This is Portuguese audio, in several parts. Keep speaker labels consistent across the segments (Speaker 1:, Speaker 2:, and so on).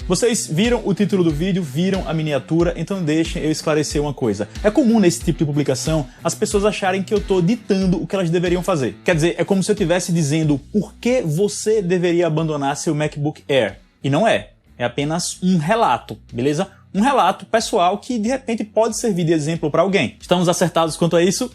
Speaker 1: Vocês viram o título do vídeo, viram a miniatura, então deixem eu esclarecer uma coisa. É comum nesse tipo de publicação as pessoas acharem que eu tô ditando o que elas deveriam fazer. Quer dizer, é como se eu estivesse dizendo por que você deveria abandonar seu MacBook Air. E não é. É apenas um relato, beleza? Um relato pessoal que de repente pode servir de exemplo para alguém. Estamos acertados quanto a isso?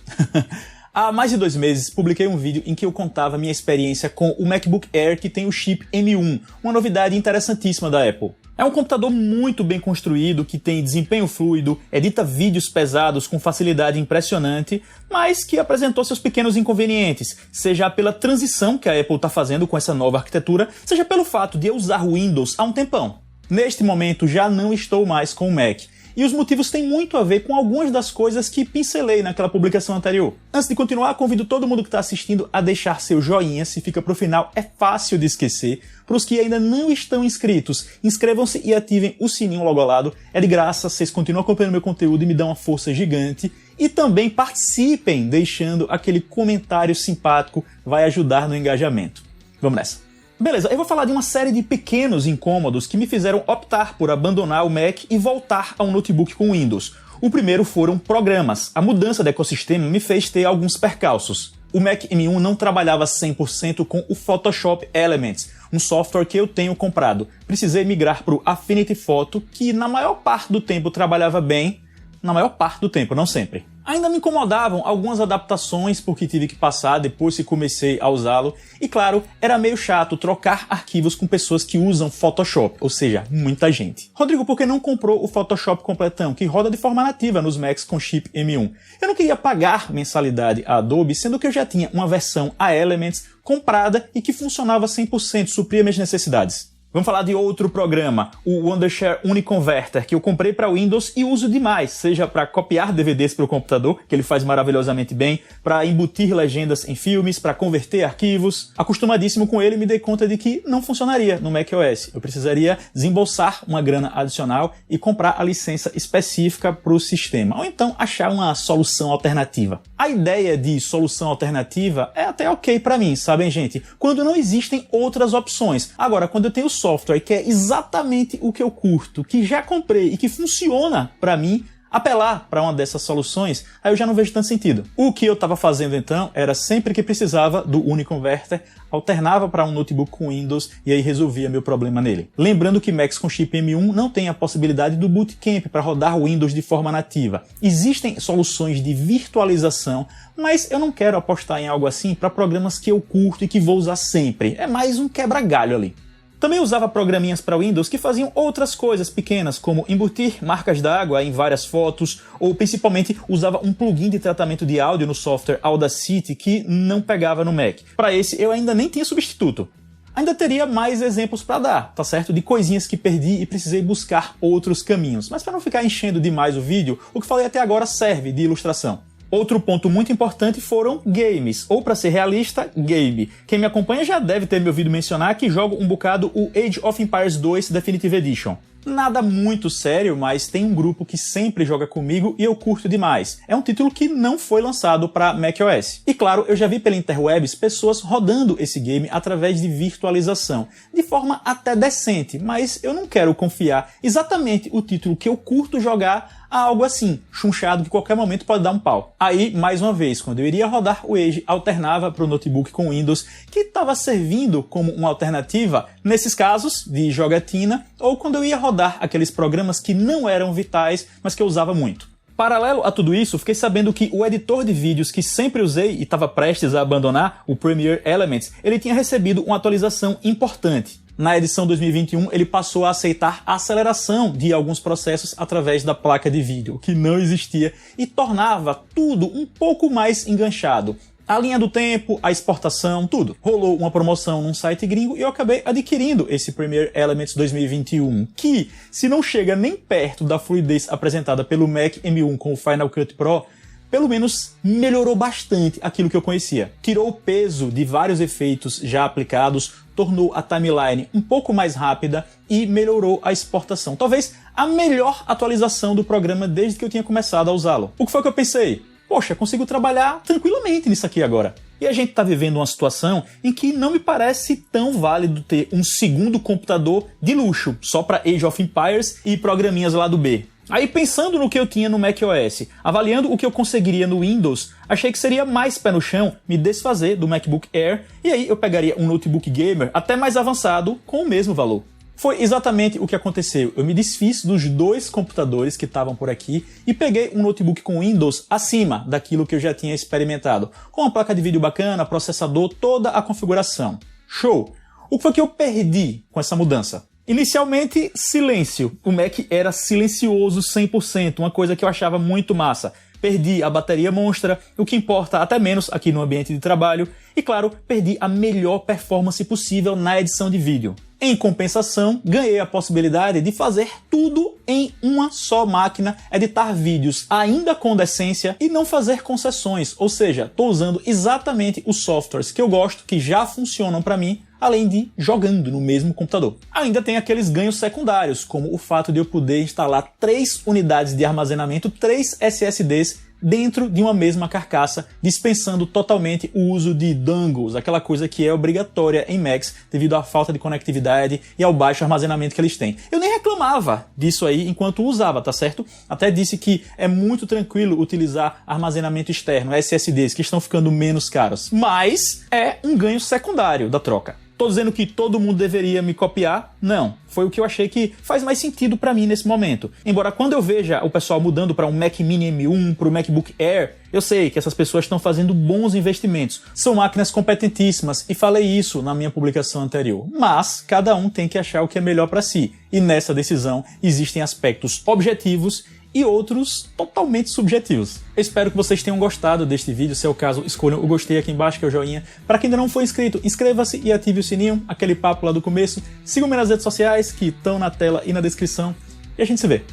Speaker 1: Há mais de 2 meses, publiquei um vídeo em que eu contava minha experiência com o MacBook Air que tem o chip M1, uma novidade interessantíssima da Apple. É um computador muito bem construído, que tem desempenho fluido, edita vídeos pesados com facilidade impressionante, mas que apresentou seus pequenos inconvenientes, seja pela transição que a Apple está fazendo com essa nova arquitetura, seja pelo fato de eu usar Windows há um tempão. Neste momento já não estou mais com o Mac. E os motivos têm muito a ver com algumas das coisas que pincelei naquela publicação anterior. Antes de continuar, convido todo mundo que está assistindo a deixar seu joinha, se fica pro final, é fácil de esquecer. Para os que ainda não estão inscritos, inscrevam-se e ativem o sininho logo ao lado. É de graça, vocês continuam acompanhando meu conteúdo e me dão uma força gigante. E também participem, deixando aquele comentário simpático, vai ajudar no engajamento. Vamos nessa. Beleza, eu vou falar de uma série de pequenos incômodos que me fizeram optar por abandonar o Mac e voltar a um notebook com Windows. O primeiro foram programas. A mudança de ecossistema me fez ter alguns percalços. O Mac M1 não trabalhava 100% com o Photoshop Elements, um software que eu tenho comprado. Precisei migrar para o Affinity Photo, que na maior parte do tempo trabalhava bem, na maior parte do tempo, não sempre. Ainda me incomodavam algumas adaptações porque tive que passar depois que comecei a usá-lo. E claro, era meio chato trocar arquivos com pessoas que usam Photoshop, ou seja, muita gente. Rodrigo, por que não comprou o Photoshop completão, que roda de forma nativa nos Macs com chip M1? Eu não queria pagar mensalidade à Adobe, sendo que eu já tinha uma versão a Elements comprada e que funcionava 100%, supria minhas necessidades. Vamos falar de outro programa, o Wondershare Uniconverter, que eu comprei para Windows e uso demais, seja para copiar DVDs para o computador, que ele faz maravilhosamente bem, para embutir legendas em filmes, para converter arquivos. Acostumadíssimo com ele, me dei conta de que não funcionaria no macOS. Eu precisaria desembolsar uma grana adicional e comprar a licença específica para o sistema, ou então achar uma solução alternativa. A ideia de solução alternativa é até ok para mim, sabem, gente? Quando não existem outras opções. Agora, quando eu tenho software que é exatamente o que eu curto, que já comprei e que funciona para mim, apelar para uma dessas soluções, aí eu já não vejo tanto sentido. O que eu estava fazendo então era sempre que precisava do Uniconverter, alternava para um notebook com Windows e aí resolvia meu problema nele. Lembrando que Macs com chip M1 não tem a possibilidade do Bootcamp para rodar Windows de forma nativa. Existem soluções de virtualização, mas eu não quero apostar em algo assim para programas que eu curto e que vou usar sempre. É mais um quebra-galho ali. Também usava programinhas para Windows que faziam outras coisas pequenas, como embutir marcas d'água em várias fotos, ou principalmente usava um plugin de tratamento de áudio no software Audacity que não pegava no Mac. Para esse eu ainda nem tinha substituto. Ainda teria mais exemplos para dar, tá certo? De coisinhas que perdi e precisei buscar outros caminhos. Mas para não ficar enchendo demais o vídeo, o que falei até agora serve de ilustração. Outro ponto muito importante foram games, ou para ser realista, game. Quem me acompanha já deve ter me ouvido mencionar que jogo um bocado o Age of Empires 2 Definitive Edition. Nada muito sério, mas tem um grupo que sempre joga comigo e eu curto demais. É um título que não foi lançado para macOS. E claro, eu já vi pela interwebs pessoas rodando esse game através de virtualização, de forma até decente, mas eu não quero confiar exatamente o título que eu curto jogar a algo assim, chunchado que qualquer momento pode dar um pau. Aí, mais uma vez, quando eu iria rodar o Age, alternava para o notebook com Windows, que estava servindo como uma alternativa nesses casos de jogatina, ou quando eu ia rodar aqueles programas que não eram vitais, mas que eu usava muito. Paralelo a tudo isso, fiquei sabendo que o editor de vídeos que sempre usei e estava prestes a abandonar, o Premiere Elements, ele tinha recebido uma atualização importante. Na edição 2021, ele passou a aceitar a aceleração de alguns processos através da placa de vídeo, o que não existia, e tornava tudo um pouco mais enganchado. A linha do tempo, a exportação, tudo. Rolou uma promoção num site gringo e eu acabei adquirindo esse Premiere Elements 2021, que, se não chega nem perto da fluidez apresentada pelo Mac M1 com o Final Cut Pro, pelo menos melhorou bastante aquilo que eu conhecia. Tirou o peso de vários efeitos já aplicados, tornou a timeline um pouco mais rápida e melhorou a exportação. Talvez a melhor atualização do programa desde que eu tinha começado a usá-lo. O que foi que eu pensei? Poxa, consigo trabalhar tranquilamente nisso aqui agora. E a gente tá vivendo uma situação em que não me parece tão válido ter um segundo computador de luxo, só para Age of Empires e programinhas lá do B. Aí pensando no que eu tinha no macOS, avaliando o que eu conseguiria no Windows, achei que seria mais pé no chão me desfazer do MacBook Air e aí eu pegaria um notebook gamer até mais avançado com o mesmo valor. Foi exatamente o que aconteceu. Eu me desfiz dos 2 computadores que estavam por aqui e peguei um notebook com Windows acima daquilo que eu já tinha experimentado, com uma placa de vídeo bacana, processador, toda a configuração. Show! O que foi que eu perdi com essa mudança? Inicialmente, silêncio. O Mac era silencioso 100%, uma coisa que eu achava muito massa. Perdi a bateria monstra, o que importa até menos aqui no ambiente de trabalho, e claro, perdi a melhor performance possível na edição de vídeo. Em compensação, ganhei a possibilidade de fazer tudo em uma só máquina, editar vídeos ainda com decência e não fazer concessões, ou seja, estou usando exatamente os softwares que eu gosto, que já funcionam para mim, além de jogando no mesmo computador. Ainda tem aqueles ganhos secundários, como o fato de eu poder instalar 3 unidades de armazenamento, 3 SSDs, dentro de uma mesma carcaça, dispensando totalmente o uso de dongles, aquela coisa que é obrigatória em Macs devido à falta de conectividade e ao baixo armazenamento que eles têm. Eu nem reclamava disso aí enquanto usava, tá certo? Até disse que é muito tranquilo utilizar armazenamento externo, SSDs, que estão ficando menos caros. Mas é um ganho secundário da troca. Tô dizendo que todo mundo deveria me copiar? Não. Foi o que eu achei que faz mais sentido para mim nesse momento. Embora quando eu veja o pessoal mudando para um Mac Mini M1, para o MacBook Air, eu sei que essas pessoas estão fazendo bons investimentos. São máquinas competentíssimas e falei isso na minha publicação anterior. Mas cada um tem que achar o que é melhor para si. E nessa decisão existem aspectos objetivos e outros totalmente subjetivos. Eu espero que vocês tenham gostado deste vídeo. Se é o caso, escolham o gostei aqui embaixo, que é o joinha. Para quem ainda não for inscrito, inscreva-se e ative o sininho, aquele papo lá do começo. Sigam-me nas redes sociais, que estão na tela e na descrição. E a gente se vê.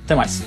Speaker 1: Até mais.